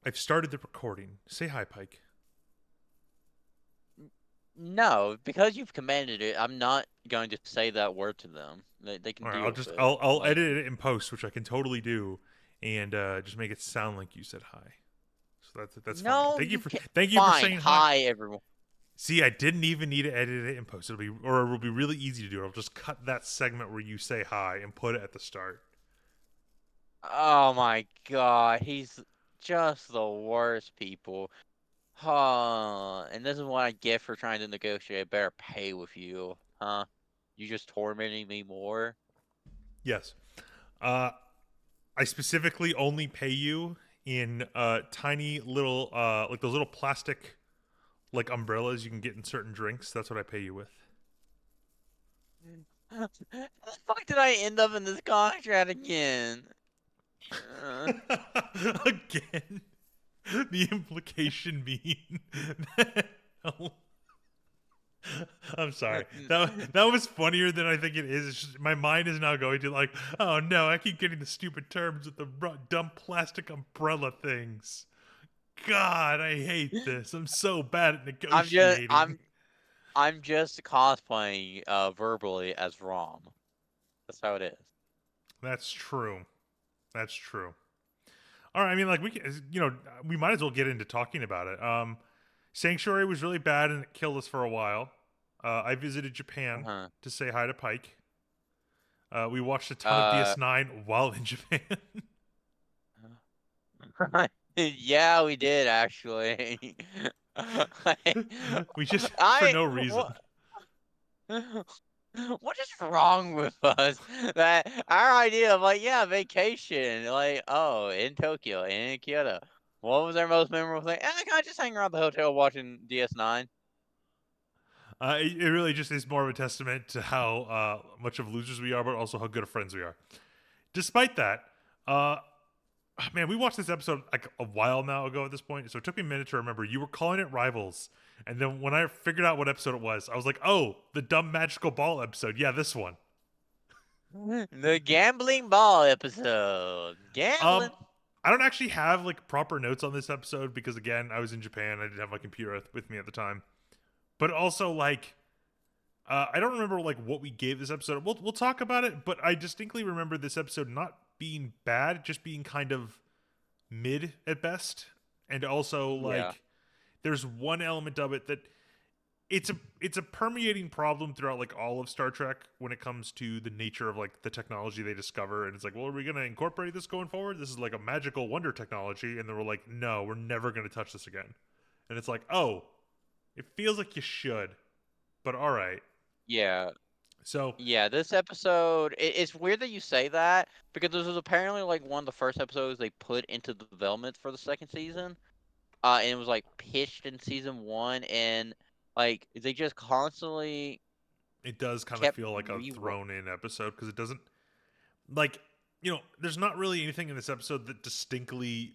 I've started the recording. Say hi, Pike. No, because you've commanded it, I'm not going to say that word to them. They can All right, deal I'll with just it. I'll Like, edit it in post, which I can totally do, and just make it sound like you said hi. So that's fine. no, you can't. Thank you for Fine. saying hi. Hi, everyone. See, I didn't even need to edit it in post. It'll be really easy to do. I'll just cut that segment where you say hi and put it at the start. Oh my God, he's just the worst people. Huh. And this is what I get for trying to negotiate better pay with you, huh? You just tormenting me more. Yes. Uh, I specifically only pay you in tiny little like those little plastic like umbrellas you can get in certain drinks. That's what I pay you with. How the fuck did I end up in this contract again? Uh, Again, the implication being that I'm sorry. That was funnier than I think it is. It's just, my mind is now going to like, oh no, I keep getting the stupid terms with the dumb plastic umbrella things. God, I hate this. I'm so bad at I'm just negotiating. I'm I'm just cosplaying verbally as Rom. That's how it is. That's true. That's true. All right, I mean, like we can, we might as well get into talking about it. Sanctuary was really bad and it killed us for a while. I visited Japan Uh-huh. to say hi to Pike. We watched a ton of Uh DS9 while in Japan. yeah, we did actually. I, We just for I no reason. what what is wrong with us? That our idea of like, yeah, vacation, like, oh, in Tokyo, in Kyoto. What was our most memorable thing? I kind of just hang around the hotel watching DS9. It really just is more of a testament to how much of losers we are, but also how good of friends we are. Despite that, uh, man, we watched this episode like a while now ago at this point, so it took me a minute to remember. You were calling it Rivals, and then when I figured out what episode it was, I was like, "Oh, the dumb magical ball episode. Yeah, this one." The gambling ball episode. Um, Gambling. I don't actually have like proper notes on this episode because again, I was in Japan. I didn't have my computer with me at the time. But also, like, I don't remember like what we gave this episode. We'll talk about it, but I distinctly remember this episode not being bad, just being kind of mid at best, and also Yeah. like there's one element of it that it's a permeating problem throughout like all of Star Trek when it comes to the nature of like the technology they discover, and it's like, well, are we gonna incorporate this going forward? This is like a magical wonder technology, and then we're like, no, we're never gonna touch this again, and it's like, oh, it feels like you should, but all right. Yeah. So Yeah, this episode, it's weird that you say that because this was apparently like one of the first episodes they put into development for the second season. And it was like pitched in season one, and like they just constantly it does kind of kept feel like a re. thrown in episode because it doesn't like there's not really anything in this episode that distinctly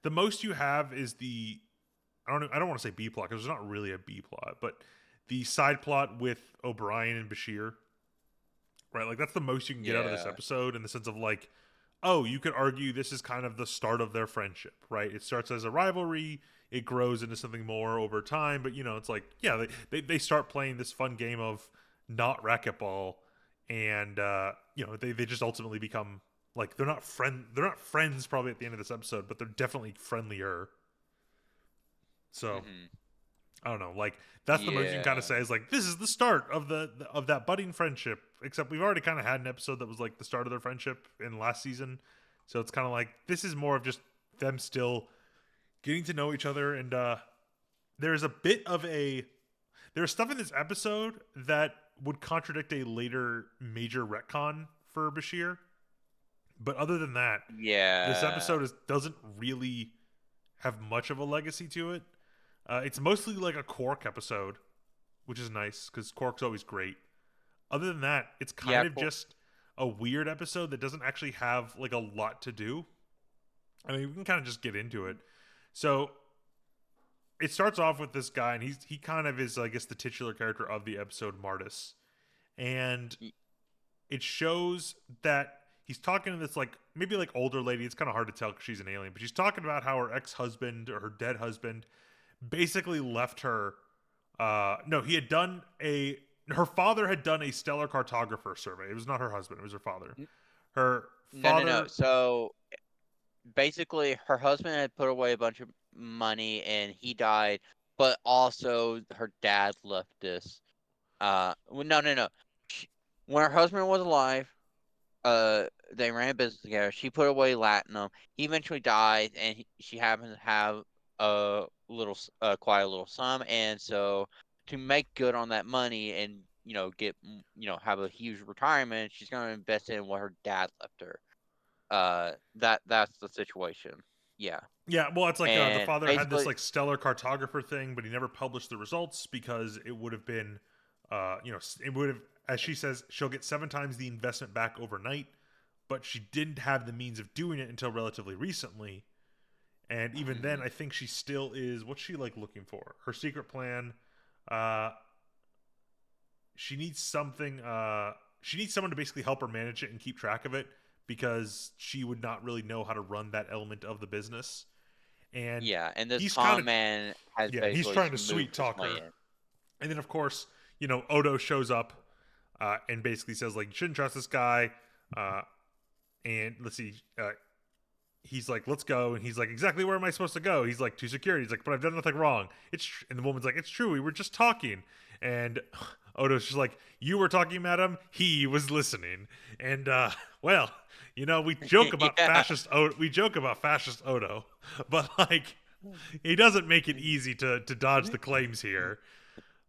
the most you have is the I don't want to say B plot because there's not really a B plot, but the side plot with O'Brien and Bashir, right? Like that's the most you can get out of this Yeah. episode in the sense of like, oh, you could argue this is kind of the start of their friendship, right? It starts as a rivalry, it grows into something more over time, but it's like, yeah, they start playing this fun game of not racquetball, and they just ultimately become like they're not friends probably at the end of this episode, but they're definitely friendlier. So Hmm. I don't know. Like that's the most you can kind of Yeah. say is like this is the start of of that budding friendship. Except we've already kind of had an episode that was like the start of their friendship in last season, so it's kind of like this is more of just them still getting to know each other. And there's a bit of a there's stuff in this episode that would contradict a later major retcon for Bashir. But other than that, this Yeah. episode doesn't really have much of a legacy to it. It's mostly like a Quark episode, which is nice because Quark's always great. Other than that, it's Yeah. kind of Cool. just a weird episode that doesn't actually have like a lot to do. I mean, we can kind of just get into it. So it starts off with this guy, and he kind of is, I guess, the titular character of the episode, Martis, and Y- it shows that he's talking to this like maybe like older lady. It's kind of hard to tell because she's an alien, but she's talking about how her ex-husband or her dead husband basically left her. No, he had done a. Her father had done a stellar cartographer survey. It was not her husband; it was her father. N- Her No, no, no. father. So basically, her husband had put away a bunch of money and he died, but also her dad left this. Well, no, no, no. She, when her husband was alive, they ran a business together. She put away latinum. He eventually died, and she happened to have quite a little sum, and so to make good on that money and get have a huge retirement, she's gonna invest in what her dad left her. That's the situation. Yeah, Yeah, well, it's like the and father had this basically, like stellar cartographer thing, but he never published the results because it would have been, it would have, as she says, she'll get 7 times the investment back overnight, but she didn't have the means of doing it until relatively recently. And even then, mhm, I think she still is. What's she like looking for? Her secret plan. Uh, she needs something. She needs someone to basically help her manage it and keep track of it because she would not really know how to run that element of the business. And yeah, and this he's kind con of, man has yeah, he's basically trying to sweet moved his talk way her. in. And then of course, Odo shows up and basically says like, you shouldn't trust this guy. Uh, and let's see, he's like, let's go. And he's like, exactly where am I supposed to go? He's like, to security. He's like, but I've done nothing wrong. And the woman's like, it's true. We were just talking. And Odo's just like, you were talking, madam. He was listening. And well, we joke about Yeah. fascist Odo. We joke about fascist Odo, but like, he doesn't make it easy to dodge the claims here.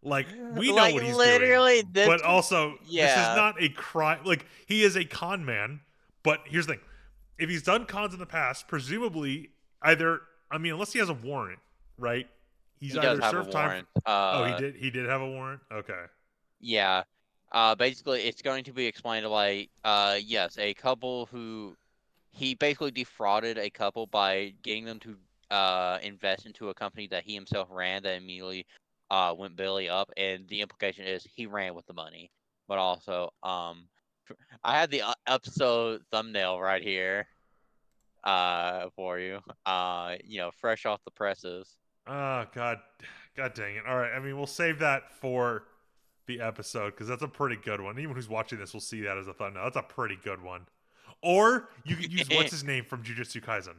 Like, we know Like what he's doing, literally this but also this is yeah, not a crime. Like, he is a con man. But here's the thing: if he's done cons in the past, presumably either, I mean, unless he has a warrant, right? He's he does either have a served time. warrant. Oh, he did. He did have a warrant. Okay. Yeah. Basically it's going to be explained to like yes, a couple who he basically defrauded a couple by getting them to invest into a company that he himself ran that immediately went belly up, and the implication is he ran with the money. But also I had the episode thumbnail right here for you. Fresh off the presses. Oh God, God dang it! All right. I mean, we'll save that for the episode because that's a pretty good one. Anyone who's watching this will see that as a thumbnail. That's a pretty good one. Or you could use what's his name from Jujutsu Kaisen.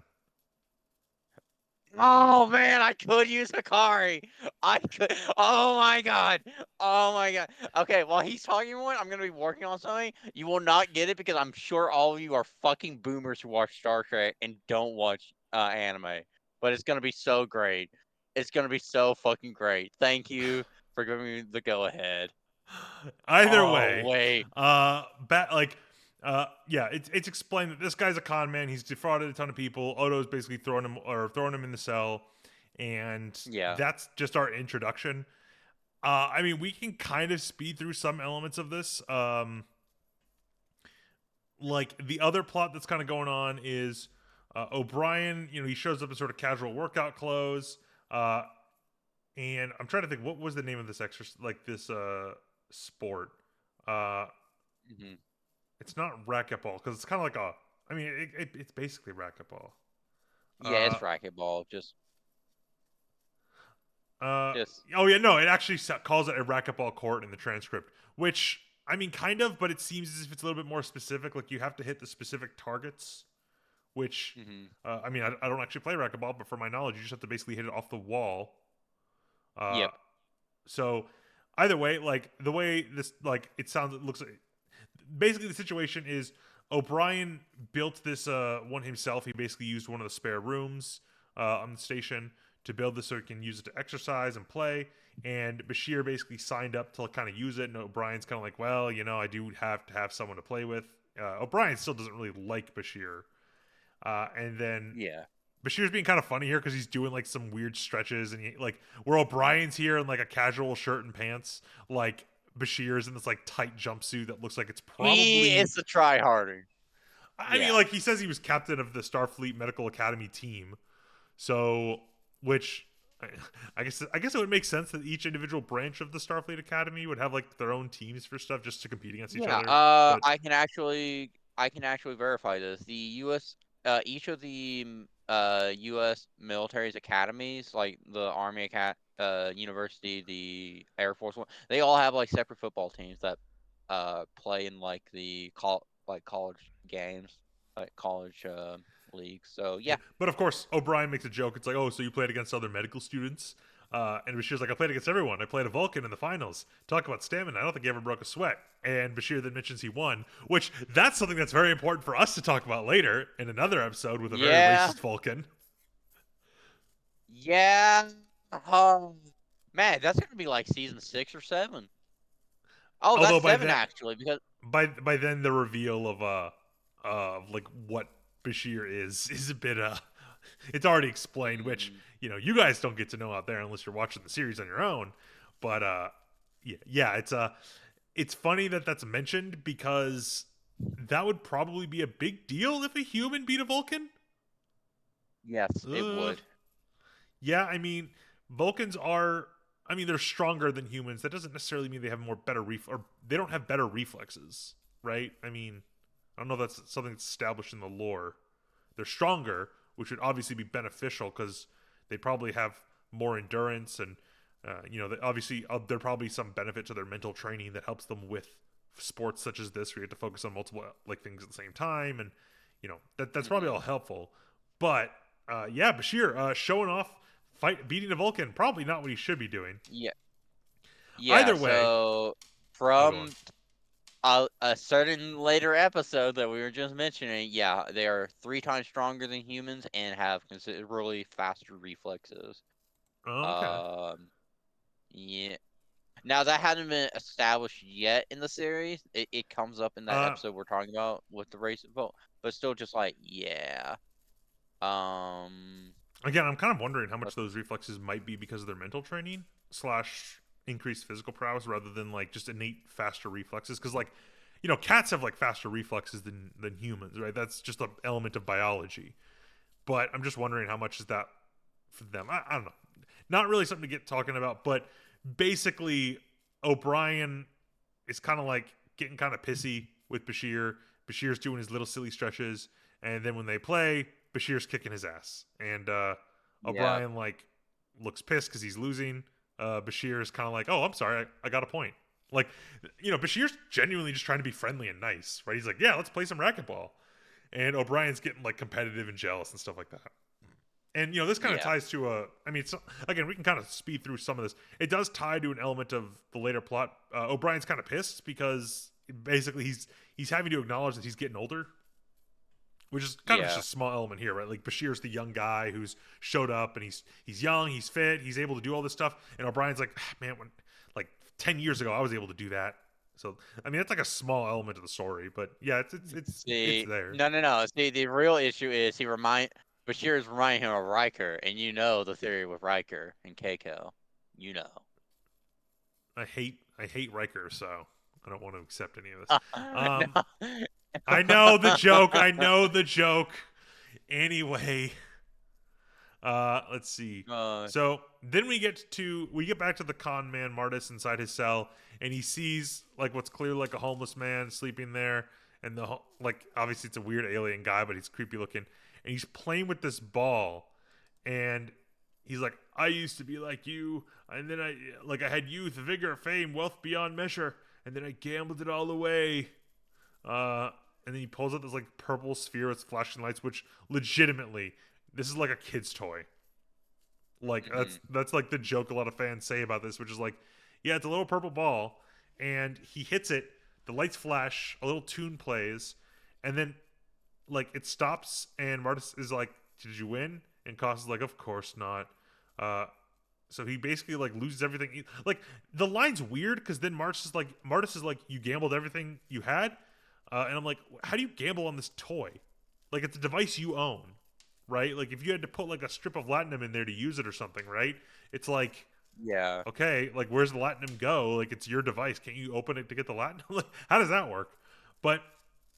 Oh man, I could use Hikari. I could. Oh my god. Oh my god. Okay, while he's talking one, I'm gonna be working on something. You will not get it because I'm sure all of you are fucking boomers who watch Star Trek and don't watch anime. But it's gonna be so great. It's gonna be so fucking great. Thank you for giving me the go ahead. Either Oh way, wait. yeah, it's explained that this guy's a con man. He's defrauded a ton of people. Odo's basically throwing him in the cell, and Yeah. that's just our introduction. I mean, we can kind of speed through some elements of this. Like the other plot that's kind of going on is O'Brien. He shows up in sort of casual workout clothes. And I'm trying to think what was the name of this exercise, like this sport. Uh, Hmm. it's not racquetball because it's kind of like a. I mean, it's basically racquetball. Yeah, Uh, it's racquetball. uh, Just. oh yeah, no, it actually calls it a racquetball court in the transcript, which I mean, kind of, but it seems as if it's a little bit more specific. Like you have to hit the specific targets, which Hmm. I mean, I don't actually play racquetball, but from my knowledge, you just have to basically hit it off the wall. Uh, Yep. so either way, like the way this, like it sounds, it looks like basically the situation is O'Brien built this one himself. He basically used one of the spare rooms on the station to build this so he can use it to exercise and play. And Bashir basically signed up to kind of use it. And O'Brien's kind of like, well, I do have to have someone to play with. O'Brien still doesn't really like Bashir. And then Yeah. Bashir's being kind of funny here because he's doing like some weird stretches, and like where O'Brien's here in like a casual shirt and pants, like Bashir's in this like tight jumpsuit that looks like it's He probably. is the try harder. I mean, Yeah. like he says he was captain of the Starfleet Medical Academy team, so which I guess it would make sense that each individual branch of the Starfleet Academy would have like their own teams for stuff just to compete against each Yeah. other. But I can actually. I can actually verify this. The U.S. Each of the U.S. military's academies, like the University, the Air Force one, they all have like separate football teams that play in like the college games, like college leagues. So Yeah. yeah, But of course, O'Brien makes a joke. It's like, oh, so you played against other medical students? And Bashir's like, I played against everyone. I played a Vulcan in the finals. Talk about stamina. I don't think he ever broke a sweat. And Bashir then mentions he won, which that's something that's very important for us to talk about later in another episode with a very yeah, racist Vulcan. yeah. Oh man, that's gonna be like season 6 or 7. Oh, that's Although 7 actually because by then the reveal of like what Bashir is a bit it's already explained, which mm, you guys don't get to know out there unless you're watching the series on your own. But yeah, it's funny that that's mentioned because that would probably be a big deal if a human beat a Vulcan. yes, it Uh, would. yeah, I mean Vulcans are. I mean, they're stronger than humans. That doesn't necessarily mean they have more better or they don't have better reflexes, right? I mean, I don't know if that's something that's established in the lore. They're stronger, which would obviously be beneficial because they probably have more endurance and obviously there probably some benefit to their mental training that helps them with sports such as this where you have to focus on multiple like things at the same time and that's probably all Hmm. helpful. But yeah, Bashir showing off beating a Vulcan, probably not what he should be doing. Yeah, yeah. Either way, So I'll go on. from a certain later episode that we were just mentioning, yeah, they are 3 times stronger than humans and have considerably faster reflexes. Oh, okay. Um, yeah. Now that hasn't been established yet in the series. It comes up in that Uh, episode we're talking about with the race vote, but still, just like yeah. Um, Again, I'm kind of wondering how much but those reflexes might be because of their mental training slash increased physical prowess rather than like just innate faster reflexes. Because like, cats have like faster reflexes than humans, right? That's just an element of biology. But I'm just wondering how much is that for them. I don't know. Not really something to get talking about, but basically, O'Brien is kind of like getting kind of pissy with Bashir. Bashir's doing his little silly stretches, and then when they play, Bashir's kicking his ass, and yeah, O'Brien like looks pissed because he's losing. Bashir is kind of like, "Oh, I'm sorry, I got a point." Like, Bashir's genuinely just trying to be friendly and nice, right? He's like, "Yeah, let's play some racquetball," and O'Brien's getting like competitive and jealous and stuff like that. And this kind of yeah, ties to a. I mean, again, we can kind of speed through some of this. It does tie to an element of the later plot. O'Brien's kind of pissed because basically he's having to acknowledge that he's getting older, which is kind of just yeah, a small element here, right? Like Bashir's the young guy who's showed up and he's young, he's fit, he's able to do all this stuff, and O'Brien's like, man, when like 10 years ago I was able to do that. So I mean, that's like a small element of the story, but yeah, it's See, there. no, no, no. See, the real issue is Bashir is reminding him of Riker, and the theory with Riker and Keiko. You know. I hate Riker, so I don't want to accept any of this. Um, No. I know the joke. I know the joke. Anyway, let's see. Uh, So then we get back to the con man Martis inside his cell, and he sees like what's clearly like a homeless man sleeping there, and like obviously it's a weird alien guy, but he's creepy looking, and he's playing with this ball, and he's like, I used to be like you, and then I had youth, vigor, fame, wealth beyond measure, and then I gambled it all away. Uh, and then he pulls out this like purple sphere with flashing lights, which legitimately, this is like a kid's toy. Like mhm. that's like the joke a lot of fans say about this, which is like, yeah, it's a little purple ball, and he hits it, the lights flash, a little tune plays, and then like it stops, and Martis is like, "Did you win?" And Koss is like, "Of course not." Uh, so he basically like loses everything. Like the line's weird because then Martis is like, "You gambled everything you had," and I'm like, "How do you gamble on this toy? Like it's a device you own, right? Like if you had to put like a strip of latinum in there to use it or something, right? It's like." Yeah. Okay, like where's the latinum go? Like it's your device. Can't you open it to get the latinum? Like how does that work? But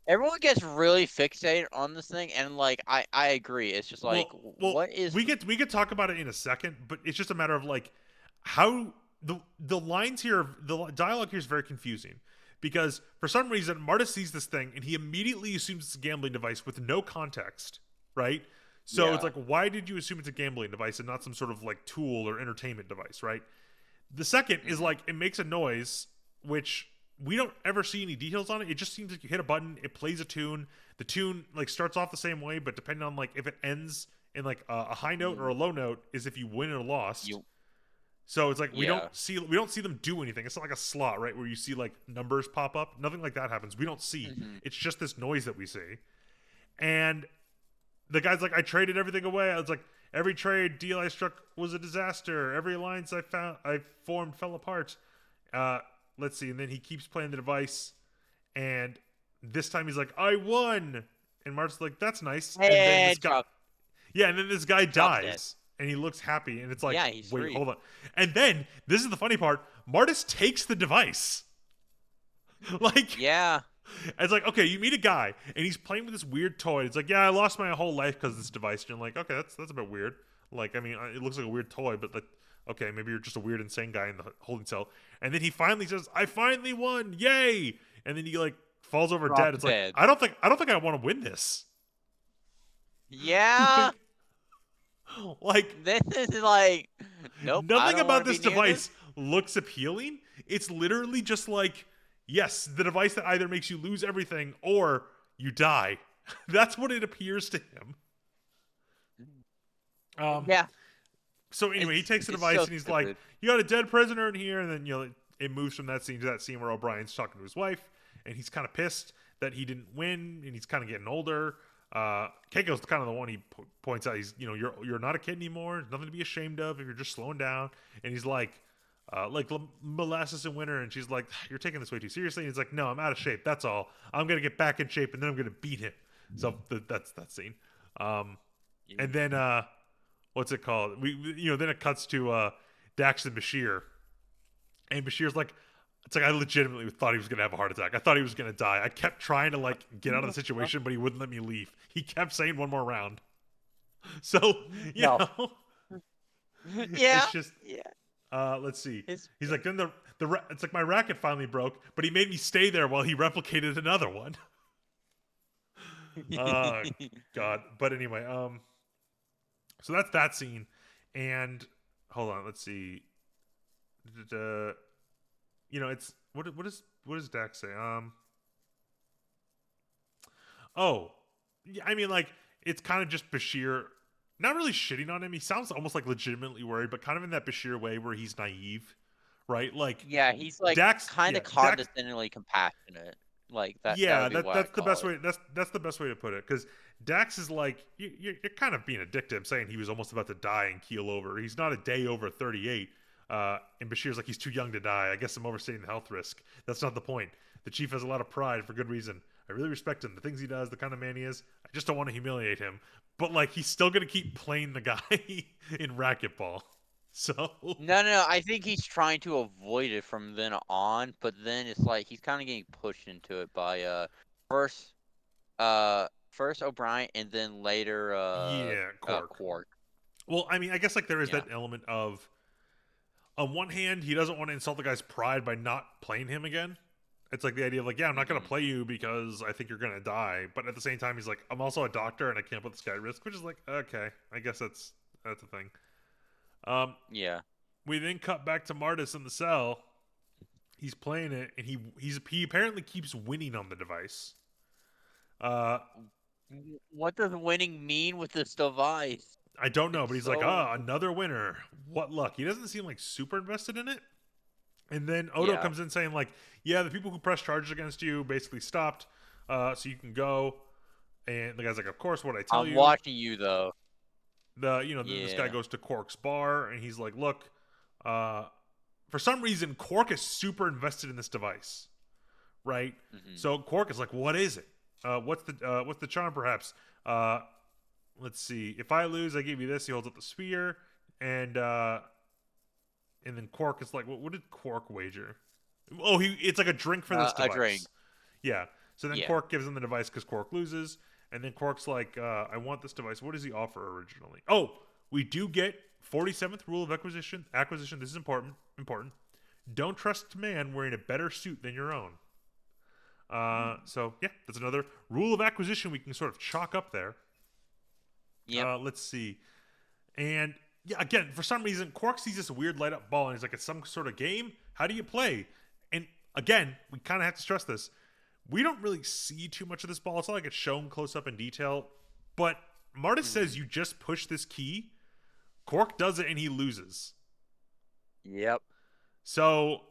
Everyone gets really fixated on this thing, and like I agree. It's just like, well, what is? we could talk about it in a second, but it's just a matter of like how the lines here, the dialogue here is very confusing because for some reason Marta sees this thing and he immediately assumes it's a gambling device with no context, right? So it's Yeah. like, why did you assume it's a gambling device and not some sort of like tool or entertainment device, right? The second is Hmm. like it makes a noise, which we don't ever see any details on it. It just seems like you hit a button, it plays a tune. The tune like starts off the same way, but depending on like if it ends in like a high note or a low note, is if you win or lost. You. So it's like Yeah. we don't see them do anything. It's not like a slot, right, where you see like numbers pop up. Nothing like that happens. We don't see. Hmm. It's just this noise that we see. And the guy's like, I traded everything away. I was like, every trade deal I struck was a disaster. Every alliance I formed fell apart. Uh, let's see. And then he keeps playing the device, and this time he's like, I won. And Mark's like, that's nice. And then this And guy, yeah, and then this guy drop dead. dies, and he looks happy, and it's like, Yeah, he's wait, free. hold on. And then this is the funny part. Martis takes the device. Like, Yeah. it's like, okay, you meet a guy and he's playing with this weird toy. It's like, yeah, I lost my whole life because of this device. And you're like, okay, that's a bit weird. Like, I mean, it looks like a weird toy, but like, okay, maybe you're just a weird, insane guy in the holding cell. And then he finally says, I finally won, yay! And then he like falls over Drop dead. It's like, dead. I don't think I want to win this. Yeah. like, like This is like, nope. I nothing don't want about to be this near this. device looks appealing. It's literally just like, yes, the device that either makes you lose everything or you die. That's what it appears to him. Um, Yeah. so anyway, he takes the It's device so and he's like, stupid. "You got a dead prisoner in here," and then it moves from that scene to that scene where O'Brien's talking to his wife, and he's kind of pissed that he didn't win, and he's kind of getting older. Keiko's kind of the one he points out. He's you're not a kid anymore. There's nothing to be ashamed of if you're just slowing down. And he's like molasses in winter, and she's like, "You're taking this way too seriously." And he's like, "No, I'm out of shape. That's all. I'm gonna get back in shape, and then I'm gonna beat him." So that's that scene. Um, and then what's it called? Then it cuts to Dax and Bashir, and Bashir's like, it's like I legitimately thought he was gonna have a heart attack. I thought he was gonna die. I kept trying to like get out of the situation, but he wouldn't let me leave. He kept saying one more round. So you No. know, Yeah. it's just Yeah. let's see. It's He's like, then it's like my racket finally broke, but he made me stay there while he replicated another one. Oh God. But anyway, so that's that scene, and hold on, let's see. It's what does Dax say? Oh, yeah, I mean, like it's kind of just Bashir, not really shitting on him. He sounds almost like legitimately worried, but kind of in that Bashir way where he's naive, right? Like yeah. He's like kind of Dax, condescendingly compassionate. Like that. That yeah, would be what I that's the call best it. way. That's the best way to put it. Because Dax is like you're kind of being a dick to him, saying he was almost about to die and keel over. He's not a day over 38. And Bashir's like, he's too young to die. I guess I'm overstating the health risk. That's not the point. The chief has a lot of pride for good reason. I really respect him, the things he does, the kind of man he is. I just don't want to humiliate him. But like, he's still gonna keep playing the guy in racquetball. So No. I think he's trying to avoid it from then on, but then it's like he's kind of getting pushed into it by first first O'Brien and then later yeah, Quark. Quark. Well, I mean, I guess like there is Yeah. that element of, on one hand, he doesn't want to insult the guy's pride by not playing him again. It's like the idea of like, yeah, I'm not going to Hmm. play you because I think you're going to die. But at the same time, he's like, I'm also a doctor and I can't put this guy at risk, which is like, okay, I guess that's a thing. Um, Yeah. we then cut back to Martis in the cell. He's playing it, and he apparently keeps winning on the device. Uh, What does winning mean with this device? I don't know, It's but he's like, so another winner. What luck? He doesn't seem like super invested in it. And then Odo yeah. comes in saying like, yeah, the people who press charges against you basically stopped, so you can go. And the guy's like, of course, what I tell I'm you. watching you though. Then this guy Yeah. goes to Quark's bar, and he's like, look, uh, for some reason, Quark is super invested in this device, right? Hmm. So Quark is like, what is it? What's the charm, perhaps? Let's see. If I lose, I give you this. He holds up the spear, and then Quark is like, what did Quark wager? Oh, it's like a drink for this A drink. device. Yeah. So then Yeah. Quark gives him the device because Quark loses, and then Quark's like, I want this device. What does he offer originally? Oh, we do get 47th rule of acquisition. This is important. Don't trust a man wearing a better suit than your own. So yeah, that's another rule of acquisition we can sort of chalk up there. Yep. Let's see. And yeah, again, for some reason, Quark sees this weird light up ball and he's like, it's some sort of game. How do you play? And again, we kind of have to stress this. We don't really see too much of this ball. It's not like it's shown close up in detail. But Martis Mhm. says you just push this key. Quark does it and he loses. Yep. So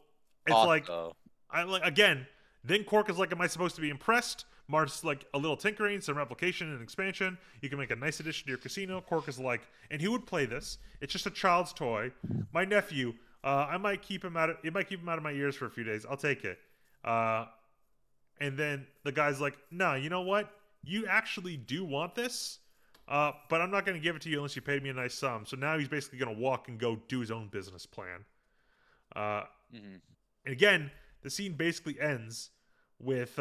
it's like, Also. I like again. Then Quark is like, "Am I supposed to be impressed?" Martis is like, "A little tinkering, some replication and expansion. You can make a nice addition to your casino." Quark is like, "And who would play this? It's just a child's toy. My nephew. I might keep him out. It might keep him out of my ears for a few days. I'll take it." Uh, and then the guy's like, "No, you know what? You actually do want this." But I'm not going to give it to you unless you paid me a nice sum. So now he's basically going to walk and go do his own business plan. Uh, Mhm. and again, the scene basically ends with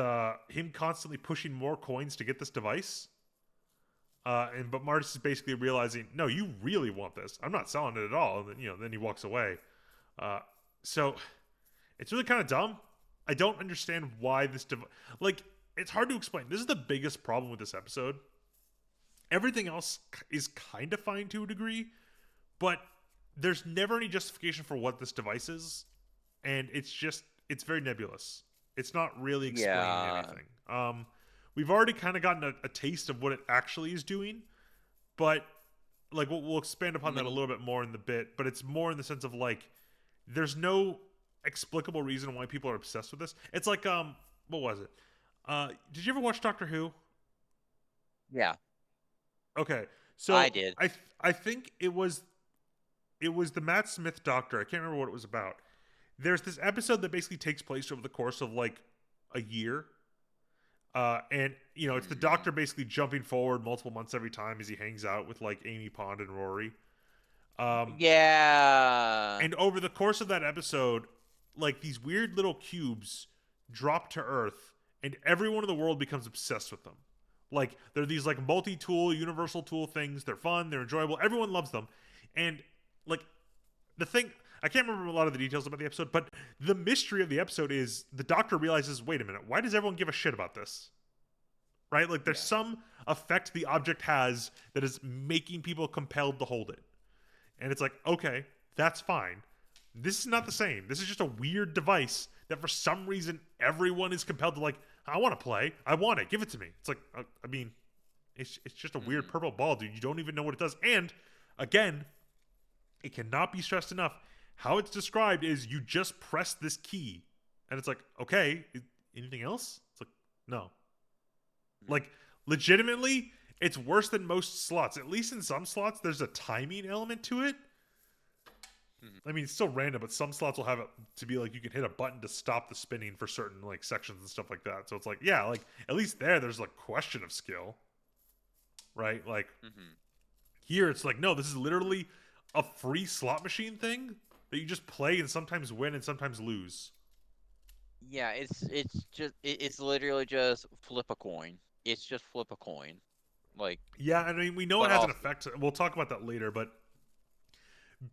him constantly pushing more coins to get this device. But Martis is basically realizing, no, you really want this. I'm not selling it at all. And then he walks away. Uh, so it's really kind of dumb. I don't understand why this like it's hard to explain. This is the biggest problem with this episode. Everything else is kind of fine to a degree, but there's never any justification for what this device is, and it's very nebulous. It's not really explaining Yeah. anything. We've already kind of gotten a taste of what it actually is doing, but like we'll expand upon that a Many. little bit more in the bit. But it's more in the sense of like there's no explicable reason why people are obsessed with this. It's like what was it? Did you ever watch Doctor Who? Yeah. Okay, so I did. I think it was the Matt Smith Doctor. I can't remember what it was about. There's this episode that basically takes place over the course of like a year. And it's the Mm. Doctor basically jumping forward multiple months every time as he hangs out with like Amy Pond and Rory. Um, Yeah. and over the course of that episode, like these weird little cubes drop to Earth, and everyone in the world becomes obsessed with them. Like they're these like multi-tool, universal tool things. They're fun. They're enjoyable. Everyone loves them. And like the thing, I can't remember a lot of the details about the episode, but the mystery of the episode is the Doctor realizes, wait a minute, why does everyone give a shit about this? Right? Like there's Yeah. some effect the object has that is making people compelled to hold it. And it's like, okay, that's fine. This is not the same. This is just a weird device that for some reason everyone is compelled to like, I want to play. I want it. Give it to me. It's like, I mean, it's just a weird Mhm. purple ball, dude. You don't even know what it does. And again, it cannot be stressed enough. How it's described is you just press this key, and it's like, okay, anything else? It's like, no. Mhm. Like, legitimately, it's worse than most slots. At least in some slots, there's a timing element to it. Mhm. I mean, it's still random, but some slots will have it to be like you can hit a button to stop the spinning for certain like sections and stuff like that. So it's like, yeah, like at least there's like question of skill, right? Like Mhm. here, it's like, no, this is literally a free slot machine thing that you just play and sometimes win and sometimes lose. Yeah, it's literally just flip a coin. It's just flip a coin. Like, Yeah, I mean, we know it but has an also, effect. We'll talk about that later, but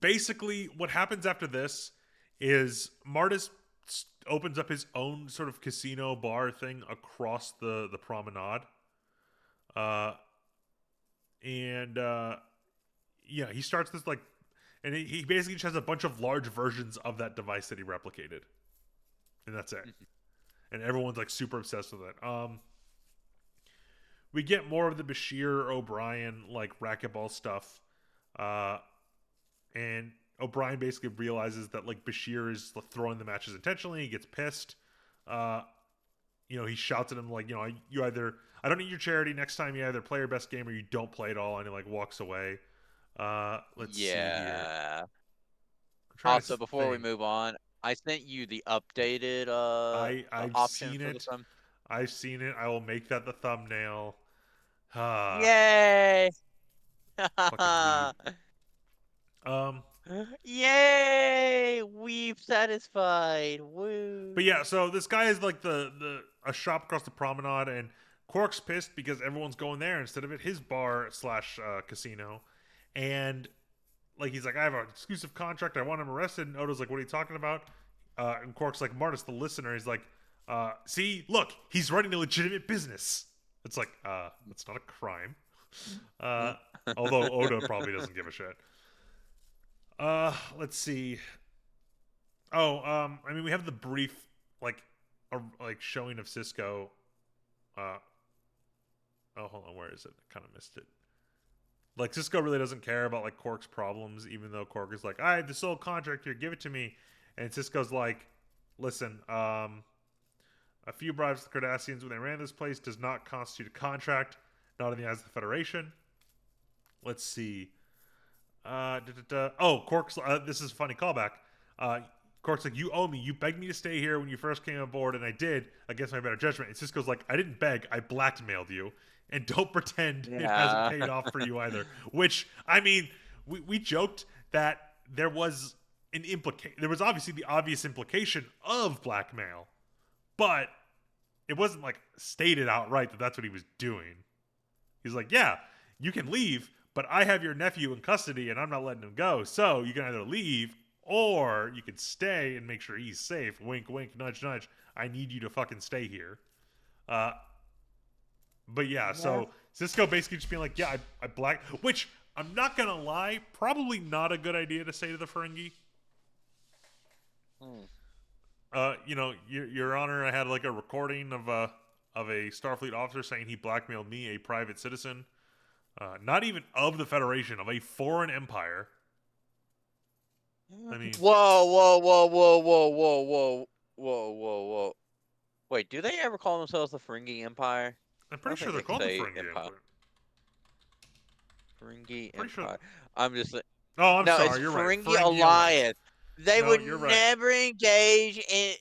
basically, what happens after this is Martis opens up his own sort of casino bar thing across the promenade. Uh, and yeah, he starts this like, and he basically just has a bunch of large versions of that device that he replicated, and that's it. Mhm. And everyone's like super obsessed with it. We get more of the Bashir O'Brien like racquetball stuff, uh, and O'Brien basically realizes that like Bashir is throwing the matches intentionally. He gets pissed. Uh, he shouts at him like, you either I don't need your charity. Next time you either play your best game or you don't play at all, and he like walks away. Let's see here. Yeah. I'm trying to Also, before we think. move on, I sent you the updated I've option seen for the it. sum. I've seen it. I will make that the thumbnail. Ah, Yay! fucking weeb. Um, Yay! We've satisfied. but Woo. yeah, so this guy is like the a shop across the promenade, and Quark's pissed because everyone's going there instead of at his bar slash casino, and like he's like, I have an exclusive contract. I want him arrested. And Odo's like, what are you talking about? And Quark's like, Martis, the listener. He's like, See, look, he's running a legitimate business. It's like, that's not a crime. Uh, although Oda probably doesn't give a shit. Let's see. Oh, I mean, we have the brief, like, showing of Cisco. Uh, oh, hold on, where is it? I kind of missed it. Like, Cisco really doesn't care about like Quark's problems, even though Quark is like, I have the sole contract here, give it to me. And Cisco's like, listen, a few bribes to the Cardassians when they ran this place does not constitute a contract, not in the eyes of the Federation. Let's see. Oh, Quark's. This is a funny callback. Quark's like, you owe me. You begged me to stay here when you first came aboard, and I did against my better judgment. And Cisco's like, I didn't beg. I blackmailed you. And don't pretend it hasn't Yeah. paid off for you either. Which, I mean, we joked that there was there was obviously the obvious implication of blackmail, but it wasn't like stated outright that that's what he was doing. He's like, yeah, you can leave, but I have your nephew in custody and I'm not letting him go. So you can either leave or you can stay and make sure he's safe. Wink, wink, nudge, nudge. I need you to fucking stay here. Uh, but yeah, Yeah. so Cisco basically just being like, yeah, I black. Which I'm not gonna lie, probably not a good idea to say to the Ferengi. Hmm. You know, Your Honor, I had like a recording of a Starfleet officer saying he blackmailed me, a private citizen, not even of the Federation, of a foreign empire. I mean, Whoa, whoa, whoa, whoa, whoa, whoa, whoa, whoa, whoa, whoa. Wait, do they ever call themselves the Ferengi Empire? I'm I pretty don't sure think they're they can called the say Ferengi Empire. Empire. Ferengi Pretty sure. Empire. I'm just Oh, I'm no, it's sorry. You're right. Ferengi Ferengi Alliance. Alliance. They No, would you're right. never engage in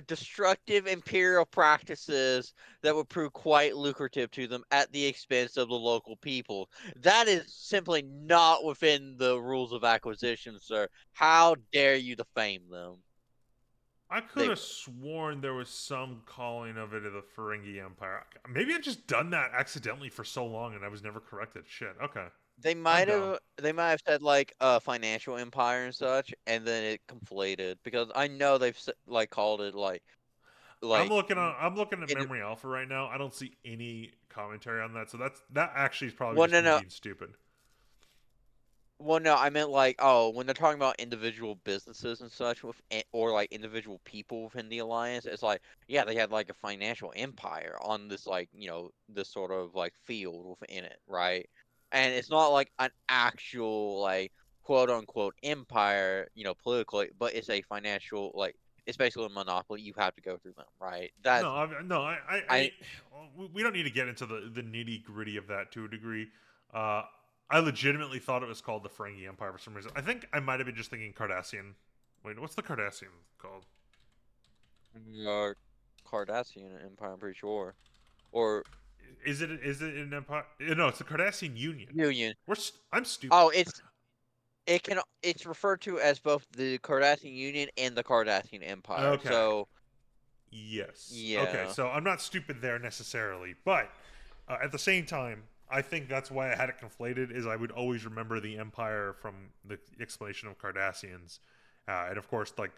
destructive imperial practices that would prove quite lucrative to them at the expense of the local people. That is simply not within the rules of acquisition, sir. How dare you defame them? I could They have would. sworn there was some calling of it of the Ferengi Empire. Maybe I've just done that accidentally for so long and I was never corrected. Shit. Okay. I'm dumb. They might have said like financial empire and such, and then it conflated because I know they've like called it like I'm looking at in Memory Alpha right now. I don't see any commentary on that. So that actually is probably well just no me no being stupid. well no I meant like oh when they're talking about individual businesses and such with or like individual people within the alliance, it's like yeah they had like a financial empire on this like this sort of like field within it, right? And it's not like an actual like quote unquote empire politically, but it's a financial like it's basically a monopoly. You have to go through them, right? No, That's no, I I mean, we don't need to get into the nitty gritty of that to a degree. Uh, I legitimately thought it was called the Ferengi Empire for some reason. I think I might have been just thinking Cardassian. Wait, what's the Cardassian called? uh, Cardassian empire, I'm pretty sure, or Is it an empire? No, it's the Cardassian Union. Union. I'm stupid. Oh, it's referred to as both the Cardassian Union and the Cardassian Empire. Okay. So Yes. Okay. yeah. So I'm not stupid there necessarily, but at the same time, I think that's why I had it conflated. Is I would always remember the Empire from the explanation of Cardassians, and of course, like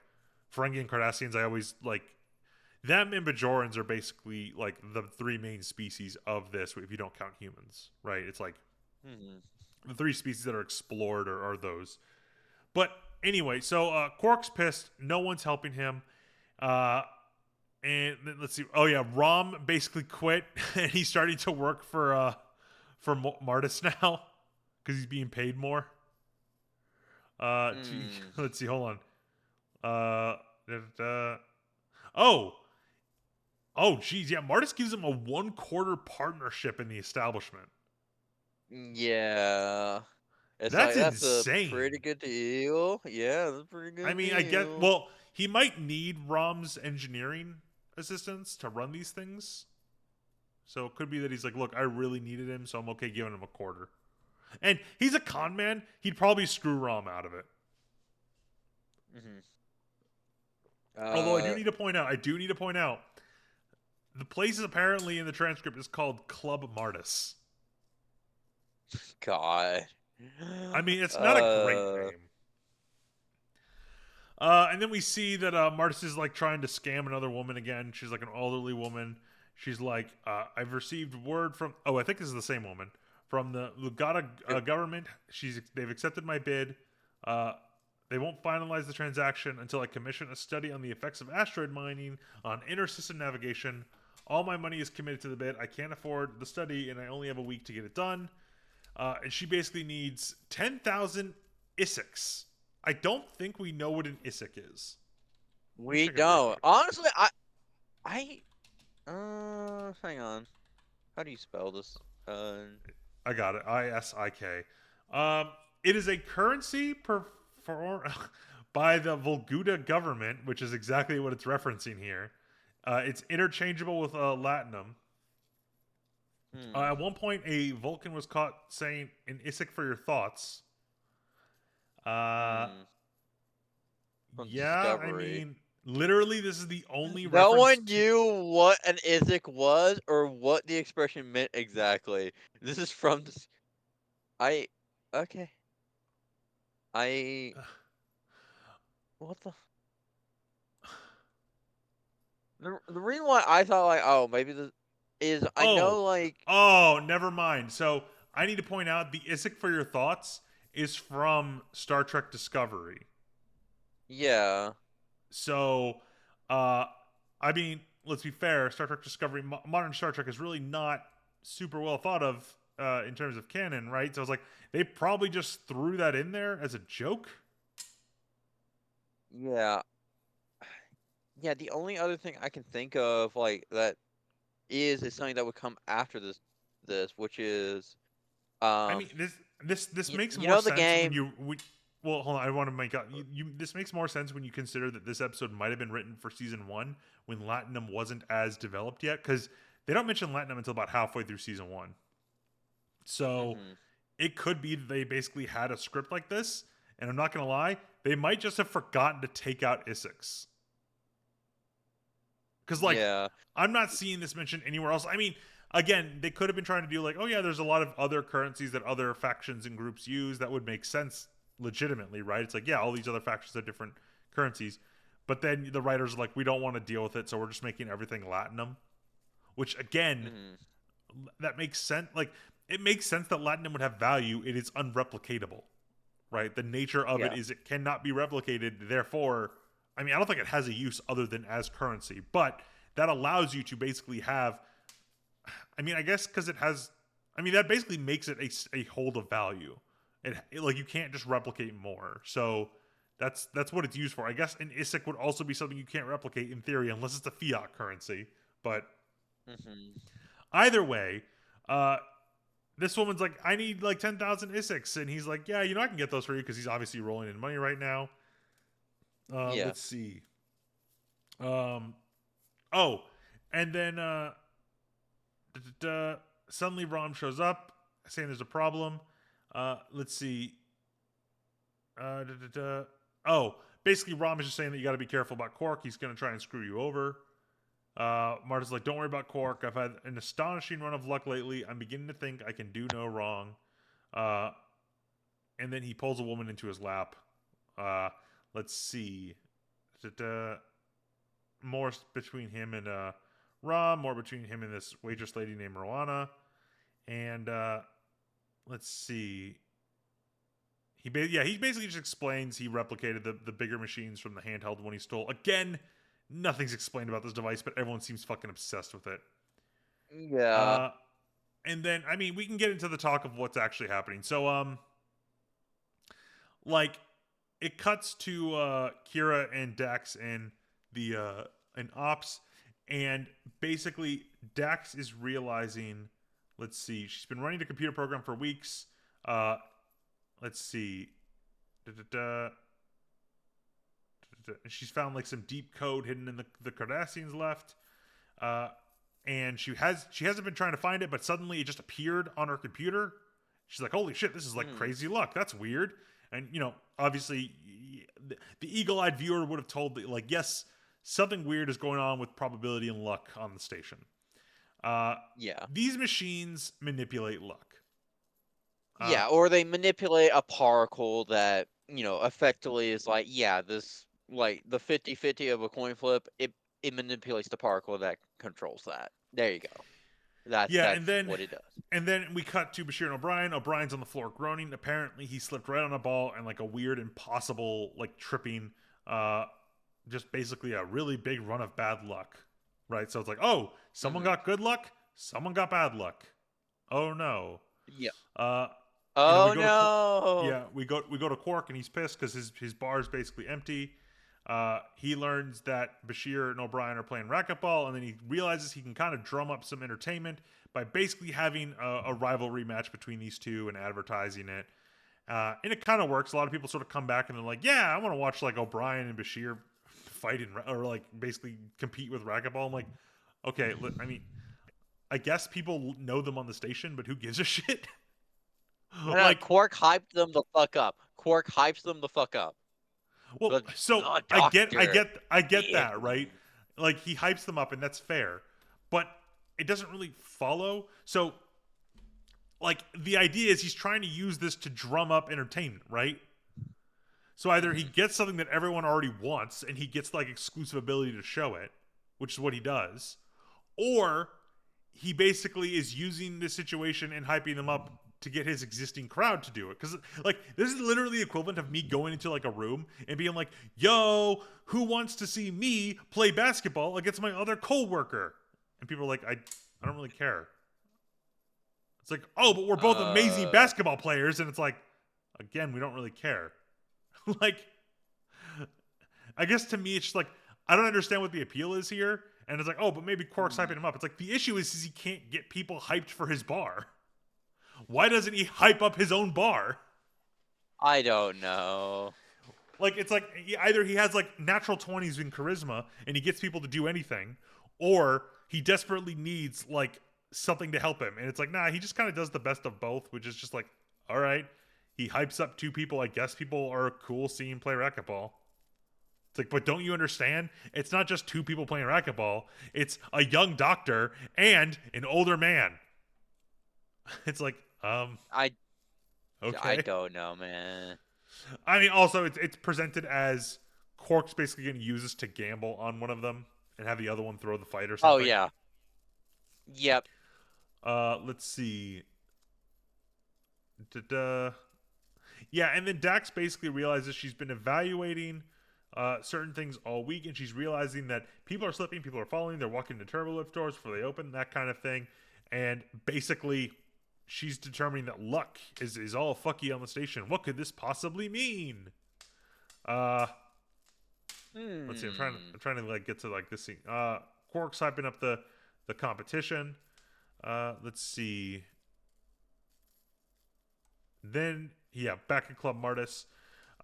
Ferengi and Cardassians. I always like them and Bajorans are basically like the three main species of this. If you don't count humans, right? It's like Hmm. the three species that are explored are those. But anyway, so Quark's pissed. No one's helping him. Uh, and let's see. Oh yeah, Rom basically quit, and he's starting to work for Martis now because he's being paid more. Hmm. Let's see. Hold on. Oh, geez, yeah. Martis gives him a 1/4 partnership in the establishment. Yeah. It's That's like that's a pretty insane. good deal. Yeah, that's a pretty I good mean, I get. deal. Well, he might need Rom's engineering assistance to run these things. So it could be that he's like, look, I really needed him, so I'm okay giving him a 1/4. And he's a con man. He'd probably screw Rom out of it. Hmm. Although Uh, I do need to point out, the place is apparently in the transcript is called Club Martis. God. I mean, it's not a great Uh, name. And then we see that Martis is like trying to scam another woman again. She's like an elderly woman. She's like, I've received word from. Oh, I think this is the same woman from the Lugata government. They've accepted my bid. Uh, they won't finalize the transaction until I commission a study on the effects of asteroid mining on inter-system navigation. All my money is committed to the bid. I can't afford the study, and I only have a week to get it done. And she basically needs 10,000 Issecs. I don't think we know what an Issec is. Let me We check it real don't. quick. Honestly, hang on. How do you spell this? I got it. ISIK. Um, it is a currency for by the Volguda government, which is exactly what it's referencing here. It's interchangeable with Latinum. Hmm. At one point, a Vulcan was caught saying an Issec for your thoughts. Uh, Hmm. From yeah, I Discovery. mean, literally, this is the only No reference one to. knew what an Ithic was or what the expression meant exactly. This is from this. I. Okay. I. What the? The reason why I thought, like, oh, maybe this is. I Oh, know, like. never mind. So I need to point out the Issik for your thoughts is from Star Trek Discovery. Yeah. So, uh, I mean, let's be fair. Star Trek Discovery, modern Star Trek is really not super well thought of in terms of canon, right? So I was like, they probably just threw that in there as a joke. Yeah. Yeah. The only other thing I can think of, like, that is something that would come after this, which is, I um, mean, this makes you more know the sense when game. you well, hold on. I want to make up. This makes more sense when you consider that this episode might have been written for season one when Latinum wasn't as developed yet, because they don't mention Latinum until about halfway through season one. So Hmm. it could be that they basically had a script like this, and I'm not gonna lie, they might just have forgotten to take out Issex. Because like Yeah. I'm not seeing this mentioned anywhere else. I mean, again, they could have been trying to do like, oh yeah, there's a lot of other currencies that other factions and groups use that would make sense legitimately, right? It's like, yeah, all these other factions have different currencies, but then the writers are like, we don't want to deal with it, so we're just making everything Latinum. Which again, Hmm. that makes sense. Like it makes sense that Latinum would have value. It is unreplicatable, right? The nature of it Yeah. is it cannot be replicated. Therefore, I mean, I don't think it has a use other than as currency, but that allows you to basically have. I mean, I guess because it has. I mean, that basically makes it a hold of value. Like you can't just replicate more. So that's what it's used for. I guess an ISIC would also be something you can't replicate in theory unless it's a fiat currency. But Hmm. either way, uh, this woman's like, I need like 10,000 ISICs, and he's like, yeah, I can get those for you because he's obviously rolling in money right now. Yeah. Let's see. Um, oh, and then suddenly Rom shows up saying there's a problem. Let's see. Da, da, da. Oh, basically, Rom is just saying that you got to be careful about Quark. He's going to try and screw you over. Marta's like, don't worry about Quark. I've had an astonishing run of luck lately. I'm beginning to think I can do no wrong. Uh, and then he pulls a woman into his lap. Uh, let's see. Da, more between him and Rom, more between him and this waitress lady named Rowana. And let's see. He basically just explains he replicated the bigger machines from the handheld one he stole. Again, nothing's explained about this device, but everyone seems fucking obsessed with it. Yeah. Uh, and then I mean, we can get into the talk of what's actually happening. So like it cuts to Kira and Dax and the and Ops, and basically Dax is realizing. Let's see, she's been running the computer program for weeks. Uh, let's see. Da-da-da. She's found like some deep code hidden in the Cardassians left, uh, and she hasn't been trying to find it, but suddenly it just appeared on her computer. She's like, "Holy shit, this is like Hmm. crazy luck. That's weird." And obviously, the eagle-eyed viewer would have told that, like, yes, something weird is going on with probability and luck on the station. Uh, Yeah. these machines manipulate luck. Uh, Yeah. Or they manipulate a particle that effectively is like, yeah, this like the 50-50 of a coin flip, it manipulates the particle that controls that. There you go. Yeah, That's what it does. and then we cut to Bashir and O'Brien. O'Brien's on the floor groaning. Apparently, he slipped right on a ball and like a weird, impossible, like tripping, uh, just basically a really big run of bad luck, right? So it's like, oh, someone Hmm. got good luck, someone got bad luck. Oh no. Yeah. Uh, we Oh go to no. we go to Quark and he's pissed because his bar is basically empty. He learns that Bashir and O'Brien are playing racquetball, and then he realizes he can kind of drum up some entertainment by basically having a rivalry match between these two and advertising it. And it kind of works. A lot of people sort of come back and they're like, "Yeah, I want to watch like O'Brien and Bashir fight or like basically compete with racquetball." I'm like, okay, I mean, I guess people know them on the station, but who gives a shit? I know, Like, Quark hyped them the fuck up. Quark hypes them the fuck up. well, so The I get, I doctor. get, I get Yeah. that, right? Like he hypes them up, and that's fair, but it doesn't really follow. So, like, the idea is he's trying to use this to drum up entertainment, right? So either he Mhm. gets something that everyone already wants, and he gets like exclusive ability to show it, which is what he does, or he basically is using this situation and hyping them up to get his existing crowd to do it. Because like this is literally the equivalent of me going into like a room and being like, "Yo, who wants to see me play basketball against my other coworker?" And people are like, "I don't really care." It's like, "Oh, but we're both amazing Uh. basketball players," and it's like, again, we don't really care. Like, I guess to me, it's just like I don't understand what the appeal is here. And it's like, oh, but maybe Quark's hyping him up. It's like the issue is he can't get people hyped for his bar. Why doesn't he hype up his own bar? I don't know. Like it's like either he has like natural 20s in charisma and he gets people to do anything, or he desperately needs like something to help him. And it's like, nah, he just kind of does the best of both, which is just like, all right, he hypes up two people. I guess people are cool seeing him play racquetball. It's like, but don't you understand? It's not just two people playing racquetball. It's a young doctor and an older man. It's like, I I okay. don't know, man. I mean, also it's presented as Quark's basically going to use this to gamble on one of them and have the other one throw the fight or Oh something. yeah. Yep. Let's see. Da-da. Yeah, and then Dax basically realizes she's been evaluating certain things all week, and she's realizing that people are slipping, people are falling, they're walking into turbo lift doors before they open, that kind of thing. And basically, she's determining that luck is all fucky on the station. What could this possibly mean? Uh, let's see. Hmm. I'm trying to like get to like this scene. Quark's hyping up the competition. Let's see. Then yeah, back at Club Martis.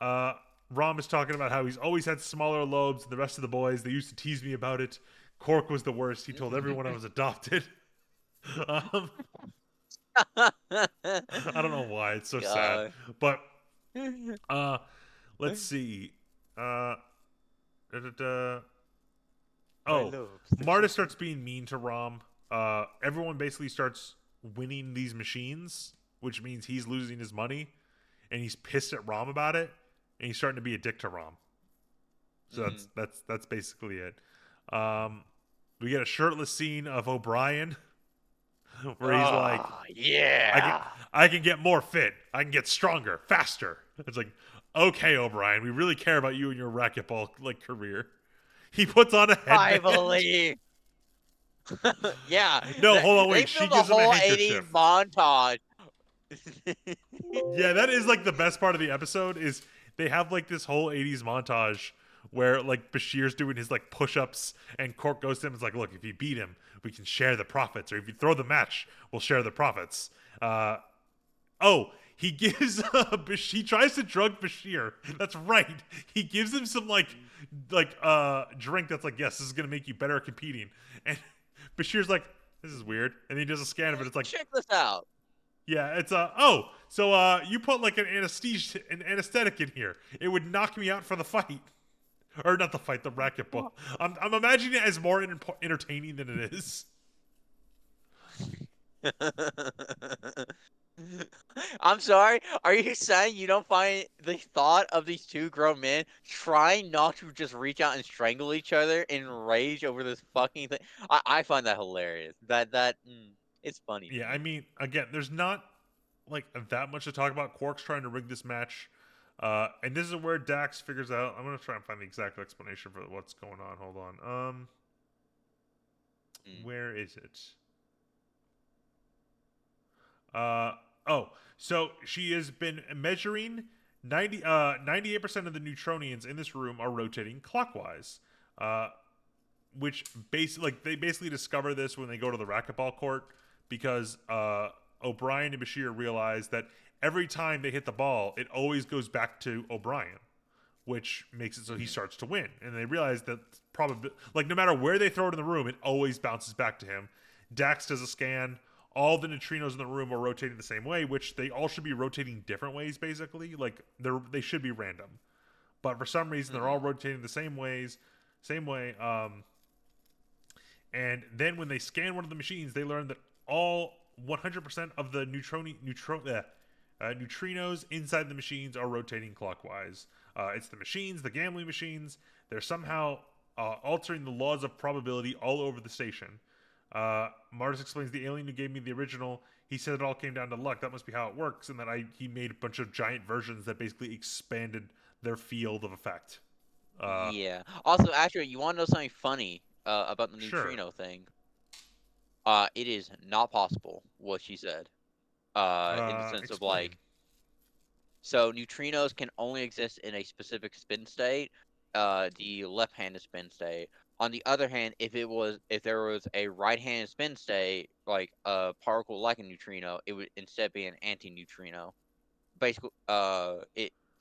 Uh, Rom is talking about how he's always had smaller lobes than the rest of the boys. They used to tease me about it. Quark was the worst. He told everyone I was adopted. um, I don't know why. It's so sad. God. But uh, let's see. Uh, da, da, da. My Oh, love. Marta starts being mean to Rom. Everyone basically starts winning these machines, which means he's losing his money, and he's pissed at Rom about it, and he's starting to be a dick to Rom. So that's basically it. Um, we get a shirtless scene of O'Brien where he's like, Oh "I can yeah. I can get more fit. I can get stronger, faster." It's like, okay, O'Brien, we really care about you and your racquetball like career. He puts on a headband. Finally. Yeah. No, hold on, They wait. She filmed a gives him a whole 80s handkerchief. montage. Yeah, that is like the best part of the episode is they have like this whole 80s montage where like Bashir's doing his like push-ups and Cork goes to him and is like, look, if you beat him, we can share the profits. Or if you throw the match, we'll share the profits. Oh, he gives he tries to drug Bashir. That's right. He gives him some drink that's like, yes, this is gonna make you better at competing. And Bashir's like, this is weird. And he does a scan of it. It's like, Check this out. yeah, it's you put like an anesthetic in here. It would knock me out for the fight. Or not the fight, the racquetball. I'm imagining it as more entertaining than it is. I'm sorry. Are you saying you don't find the thought of these two grown men trying not to just reach out and strangle each other in rage over this fucking thing? I find that hilarious. It's funny to Yeah, I me. mean, again, there's not like that much to talk about. Quark's trying to rig this match, and this is where Dax figures out. I'm gonna try and find the exact explanation for what's going on. Hold on. Mm. Where is it? Uh oh, so she has been measuring 98% of the neutronians in this room are rotating clockwise. Uh, which they basically discover this when they go to the racquetball court because O'Brien and Bashir realize that every time they hit the ball, it always goes back to O'Brien, which makes it so he Mm-hmm. starts to win. And they realize that probably like no matter where they throw it in the room, it always bounces back to him. Dax does a scan. All the neutrinos in the room are rotating the same way, which they all should be rotating different ways. Basically, like they should be random, but for some reason they're all Mm-hmm. rotating the same way. And then when they scan one of the machines, they learn that all 100% of the neutrinos inside the machines are rotating clockwise. It's the machines, the gambling machines. They're somehow altering the laws of probability all over the station. Martis explains the alien who gave me the original. He said it all came down to luck. That must be how it works, and that he made a bunch of giant versions that basically expanded their field of effect. Uh, Yeah. Also, actually, you want to know something funny about the sure. neutrino thing? It is not possible what she said. In the sense of Explain. like, so neutrinos can only exist in a specific spin state, the left-handed spin state. On the other hand, if there was a right-handed spin state, like a particle like a neutrino, it would instead be an anti-neutrino. Basically,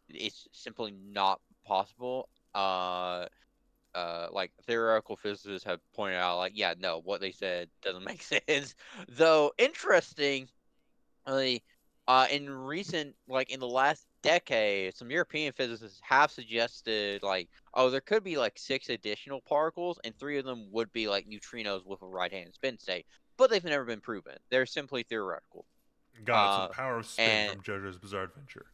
it's simply not possible. Like theoretical physicists have pointed out, like, yeah, no, what they said doesn't make sense. Though interesting, really, in recent, like in the last decade, some European physicists have suggested, like, oh, there could be like six additional particles, and three of them would be like neutrinos with a right-hand spin state, but they've never been proven. They're simply theoretical. Got it. So the Uh, power of spin and from JoJo's Bizarre Adventure.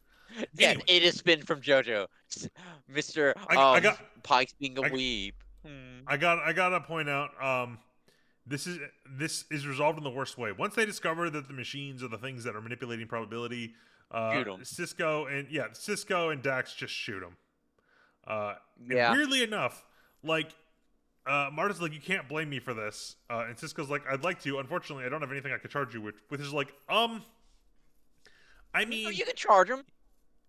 yes, Anyway, it is spin from JoJo, Mister. I got Pike's being a I, weeb. Hmm. I gotta point out this is resolved in the worst way. Once they discover that the machines are the things that are manipulating probability, Shoot him. Cisco and Dax just shoot them. And Yeah. weirdly enough, like Marta's like, you can't blame me for this, and Cisco's like, I'd like to. Unfortunately, I don't have anything I could charge you with. Which is like, I No, mean, you can charge him.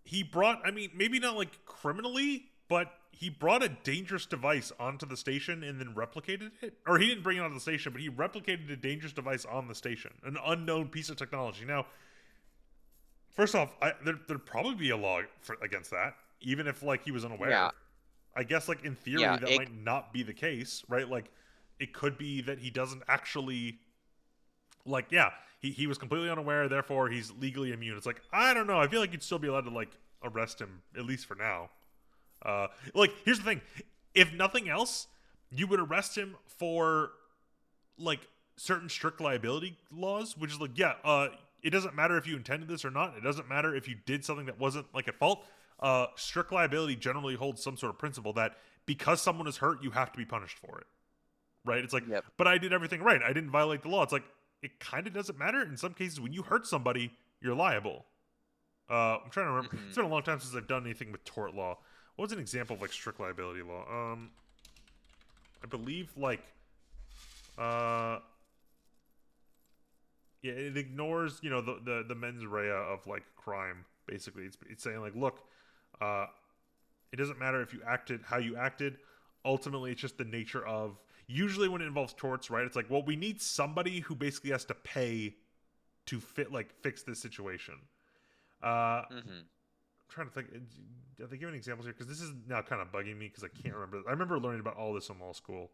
he brought, I mean, maybe not like criminally, but he brought a dangerous device onto the station and then replicated it. Or he didn't bring it onto the station, but he replicated a dangerous device on the station, an unknown piece of technology. Now, first off, there'd probably be a law against that, even if like he was Yeah. unaware. I guess like in theory Yeah. that might not be the case, right? Like it could be that he doesn't actually like yeah, he was completely unaware, therefore he's legally immune. It's like I don't know. I feel like you'd still be allowed to like arrest him at least for now. Like here's the thing: if nothing else, you would arrest him for like certain strict liability laws, which is like yeah, it doesn't matter if you intended this or not. It doesn't matter if you did something that wasn't like at fault. Strict liability generally holds some sort of principle that because someone is hurt, you have to be punished for it. Right? It's like, Yep. but I did everything right. I didn't violate the law. It's like it kind of doesn't matter. In some cases, when you hurt somebody, you're liable. I'm trying to remember. Hmm. It's been a long time since I've done anything with tort law. What was an example of like strict liability law? I believe like, uh, yeah, it ignores the mens rea of like crime. Basically, it's saying like, look, uh, it doesn't matter if you acted how you acted. Ultimately, it's just the nature of. Usually, when it involves torts, right? It's like, well, we need somebody who basically has to pay to fix this situation. I'm Hmm. trying to think. Are they giving examples here? Because this is now kind of bugging me because I can't remember. I remember learning about all this in law school,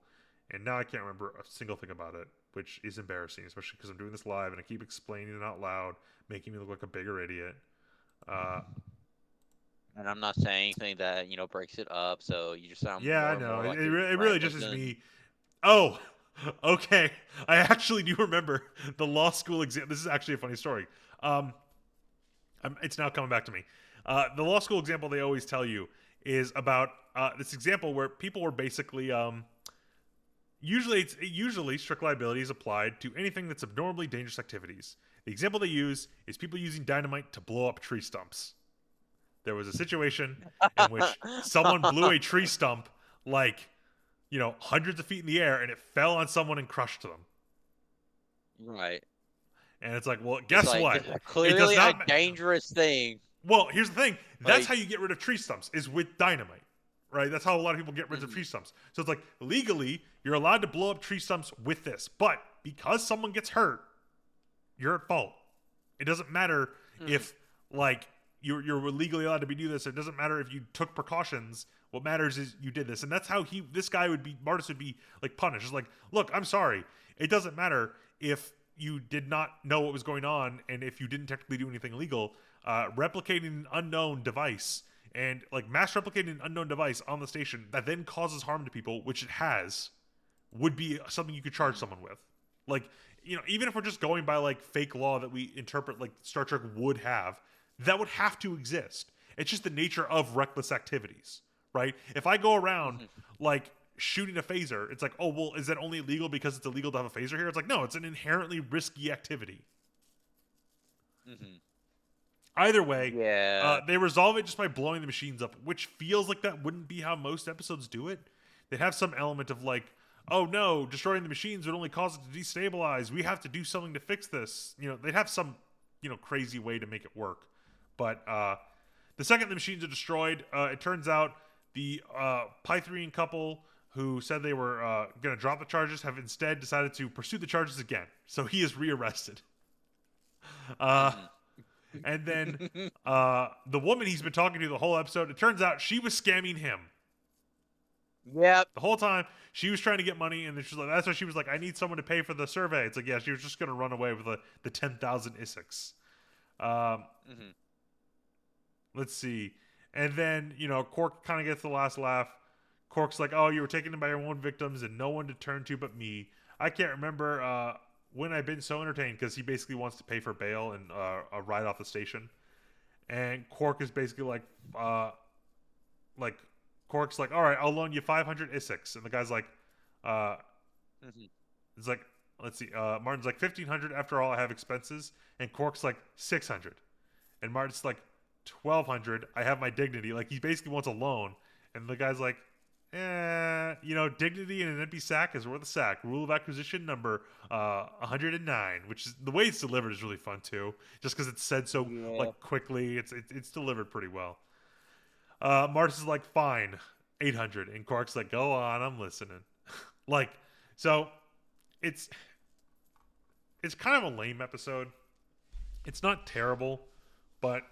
and now I can't remember a single thing about it, which is embarrassing, especially because I'm doing this live and I keep explaining it out loud, making me look like a bigger idiot. Uh, And I'm not saying anything that breaks it up, so you just sound yeah, I more and know. more It, like it, you're re- just it really rambling. just is Then me. Oh, okay. I actually do remember the law school exam. This is actually a funny story. It's now coming back to me. The law school example they always tell you is about this example where people were basically usually strict liability is applied to anything that's abnormally dangerous activities. The example they use is people using dynamite to blow up tree stumps. There was a situation in which someone blew a tree stump like, hundreds of feet in the air, and it fell on someone and crushed them. Right. And it's like, well, It's guess like what? this is It does clearly a not. dangerous thing. Well, here's the thing. That's Like, how you get rid of tree stumps is with dynamite, right? That's how a lot of people get rid of mhm, tree stumps. So it's like legally you're allowed to blow up tree stumps with this, but because someone gets hurt, you're at fault. It doesn't matter mhm, if like you're legally allowed to do this. It doesn't matter if you took precautions. What matters is you did this, and that's how this guy would be. Martis would be like punished. It's like, look, I'm sorry. It doesn't matter if you did not know what was going on, and if you didn't technically do anything illegal. Replicating an unknown device and like mass replicating an unknown device on the station that then causes harm to people, which it has, would be something you could charge mhm, someone with. Like, even if we're just going by like fake law that we interpret like Star Trek would have, that would have to exist. It's just the nature of reckless activities, right? If I go around mhm, like shooting a phaser, it's like, oh, well, is that only illegal because it's illegal to have a phaser here? It's like, no, it's an inherently risky activity. mhm. Either way, Yeah. they resolve it just by blowing the machines up, which feels like that wouldn't be how most episodes do it. They have some element of like, oh no, destroying the machines would only cause it to destabilize. We have to do something to fix this. They'd have some, crazy way to make it work. But the second the machines are destroyed, it turns out the Pythrian couple who said they were going to drop the charges have instead decided to pursue the charges again. So he is rearrested. Uh, Mhm. and then the woman he's been talking to the whole episode, it turns out she was scamming him. Yep. The whole time she was trying to get money, and then she's like, that's why she was like, I need someone to pay for the survey. It's like, yeah, she was just going to run away with the 10,000 Issex. Um, Mhm. let's see. And then, Quark kind of gets the last laugh. Quark's like, oh, you were taken in by your own victims and no one to turn to but me. I can't remember when I've been so entertained, because he basically wants to pay for bail and a ride off the station. And Quark is basically like Quark's like, all right, I'll loan you 500 Issex, and the guy's like, uh, Mhm. it's like, let's see, Martin's like 1,500 after all, I have expenses, and Quark's like 600, and Martin's like 1,200, I have my dignity. Like he basically wants a loan, and the guy's like, dignity in an empty sack is worth a sack. Rule of acquisition number 109, which is the way it's delivered is really fun too. Just because it's said so Yeah. like quickly, it's delivered pretty well. Martis is like, fine, 800, and Quark's like, go on, I'm listening. Like, so it's it's kind of a lame episode. It's not terrible, but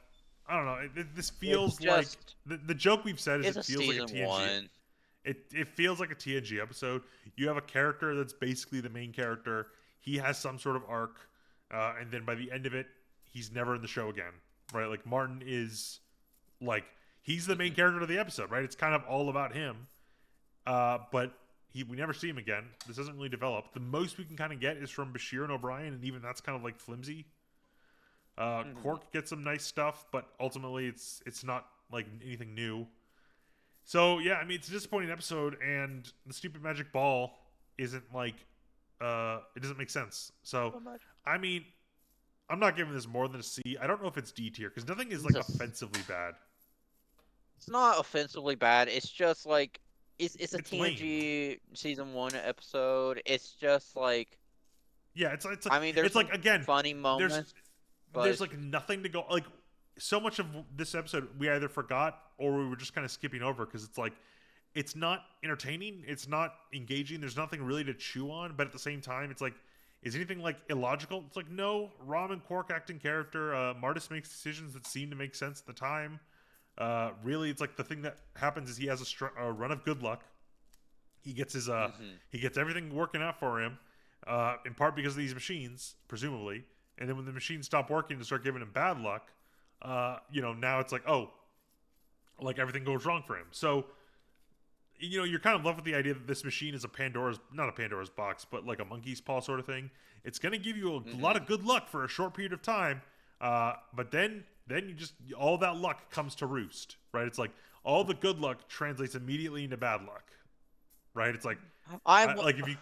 I don't know. This It's feels like just the joke we've said is it's it a feels like a season TNG. one. It feels like a TNG episode. You have a character that's basically the main character. He has some sort of arc, and then by the end of it, he's never in the show again, right? Like Martin is like he's the main Mhm. character of the episode, right? It's kind of all about him, but we never see him again. This doesn't really develop. The most we can kind of get is from Bashir and O'Brien, and even that's kind of like flimsy. Mhm. Quark gets some nice stuff, but ultimately it's not like anything new. So yeah, I mean it's a disappointing episode, and the stupid magic ball isn't like it doesn't make sense. So So much. I mean I'm not giving this more than a C. I don't know if it's D tier because nothing is It's like a offensively bad. It's not offensively bad. It's just like it's a It's lame. TNG season one episode. It's just like Yeah, I mean, there's it's some like again funny there's moments, but there's like nothing to go like so much of this episode we either forgot or we were just kind of skipping over because it's like it's not entertaining, it's not engaging, there's nothing really to chew on, but at the same time it's like is anything like illogical? It's like no, Rom and Quark acting character, Martis makes decisions that seem to make sense at the time. Really it's like the thing that happens is he has a run of good luck. He gets his hmm he gets everything working out for him, in part because of these machines, presumably. And then when the machines stop working and start giving him bad luck, now it's like, oh, like everything goes wrong for him. So, you're kind of left with the idea that this machine is not a Pandora's box, but like a monkey's paw sort of thing. It's going to give you a lot hmm of good luck for a short period of time, but then then you just all that luck comes to roost, right? It's like all the good luck translates immediately into bad luck, right? It's I, wa- like if you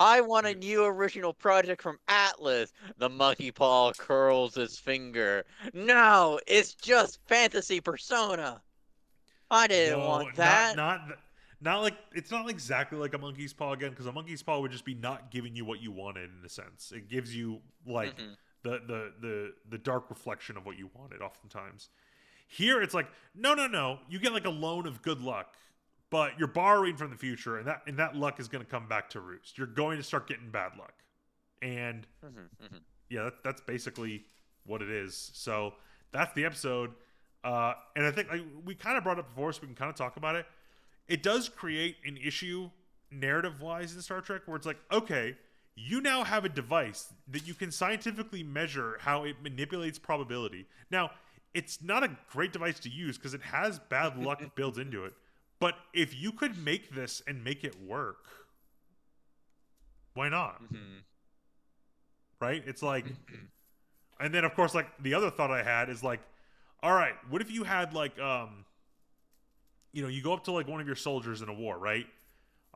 I want a new original project from Atlas. The monkey paw curls his finger. No, it's just fantasy Persona. I didn't no, want that. not like it's not exactly like a monkey's paw again, because a monkey's paw would just be not giving you what you wanted in a sense. It gives you like Hmm. the dark reflection of what you wanted oftentimes. Here it's like no, you get like a loan of good luck, but you're borrowing from the future, and that luck is going to come back to roost. You're going to start getting bad luck, and Hmm. Hmm. yeah, that's basically what it is. So that's the episode. And I think like, we kind of brought it up before, so we can kind of talk about it. It does create an issue narrative wise in Star Trek where it's like, okay, you now have a device that you can scientifically measure how it manipulates probability. Now, it's not a great device to use because it has bad luck built into it. But if you could make this and make it work, why not? Hmm. Right? It's like, and then of course, like the other thought I had is like, all right, what if you had like, you go up to like one of your soldiers in a war, right?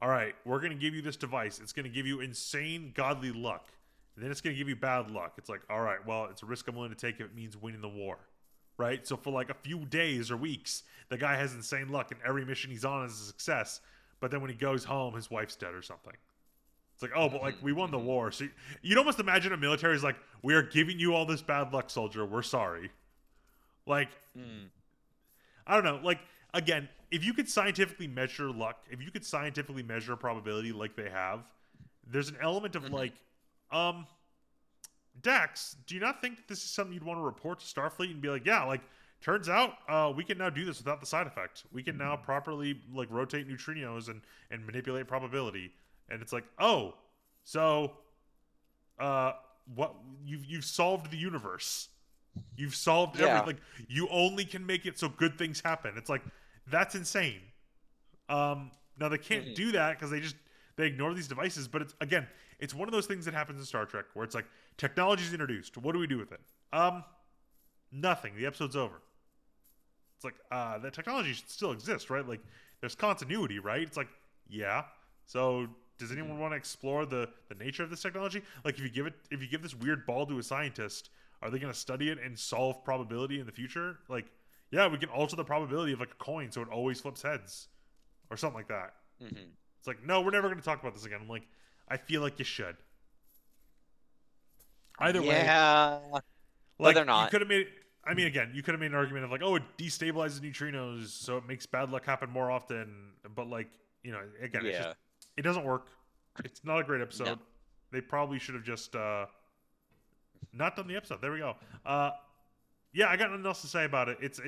All right, we're going to give you this device. It's going to give you insane godly luck. And then it's going to give you bad luck. It's like, all right, well, it's a risk I'm willing to take if it means winning the war. Right? So for like a few days or weeks, the guy has insane luck and every mission he's on is a success. But then when he goes home, his wife's dead or something. It's like, oh, but like we won the Hmm. war. So you'd almost imagine a military is like, we are giving you all this bad luck, soldier. We're sorry. Like, Hmm. I don't know. Like again, if you could scientifically measure luck, if you could scientifically measure probability like they have, there's an element of Hmm. like, um, Dax, do you not think that this is something you'd want to report to Starfleet and be like, yeah, like turns out we can now do this without the side effect. We can now properly like rotate neutrinos and manipulate probability. And it's like, oh, so uh, what you've solved the universe. You've solved Yeah. everything. Like you only can make it so good things happen. It's like that's insane. Now they can't Hmm. do that because they ignore these devices. But it's again, it's one of those things that happens in Star Trek where it's like technology's introduced. What do we do with it? Nothing. The episode's over. It's like the technology should still exist, right? Like there's continuity, right? It's like yeah. So does Hmm. anyone want to explore the nature of this technology? Like if you give this weird ball to a scientist, are they going to study it and solve probability in the future? Like yeah, we can alter the probability of like a coin so it always flips heads or something like that. Hmm. It's like, no, we're never going to talk about this again. I'm like, I feel like you should. Either way, Yeah. But like they're you not. could have made. I mean, again, you could have made an argument of like, oh, it destabilizes neutrinos, so it makes bad luck happen more often. But like, again, it's just Yeah. it doesn't work. It's not a great No. episode. They probably should have just not done the episode. There we go. Yeah, I got nothing else to say about it. It's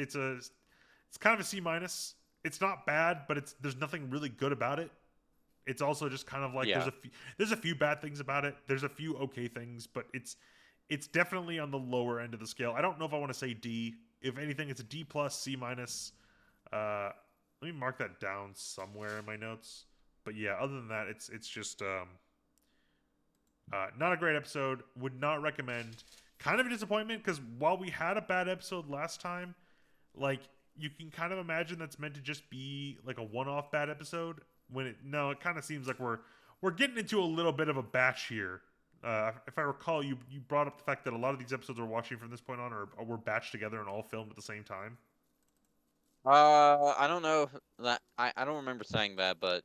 kind of a C minus. It's not bad, but there's nothing really good about it. It's also just kind of like Yeah. there's a few bad things about it. There's a few okay things, but it's definitely on the lower end of the scale. I don't know if I want to say D. If anything, it's a D plus, C minus. Uh, Let me mark that down somewhere in my notes. But yeah, other than that, it's just not a great episode. Would not recommend. Kind of a disappointment because while we had a bad episode last time, like you can kind of imagine that's meant to just be like a one-off bad episode. When it kind of seems like we're getting into a little bit of a batch here. If I recall, you brought up the fact that a lot of these episodes we're watching from this point on are were batched together and all filmed at the same time. I don't know if that I don't remember saying that, but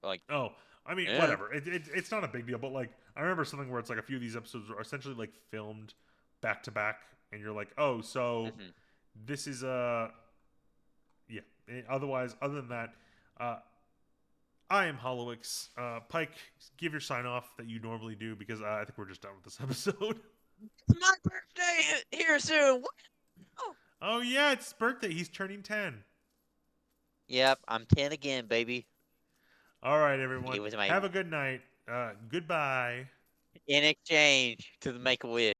like Oh, I mean, yeah. whatever. It's not a big deal, but like I remember something where it's like a few of these episodes are essentially like filmed back to back, and you're like, oh, so Hmm. this is yeah. Otherwise, other than that, uh, I am Hollowix. Pike, give your sign off that you normally do because I think we're just done with this episode. It's my birthday here soon. What? Oh. Oh yeah, it's his birthday. He's turning 10. Yep, I'm 10 again, baby. All right, everyone. It was my Have a good night. Goodbye. in exchange to the Make a Wish.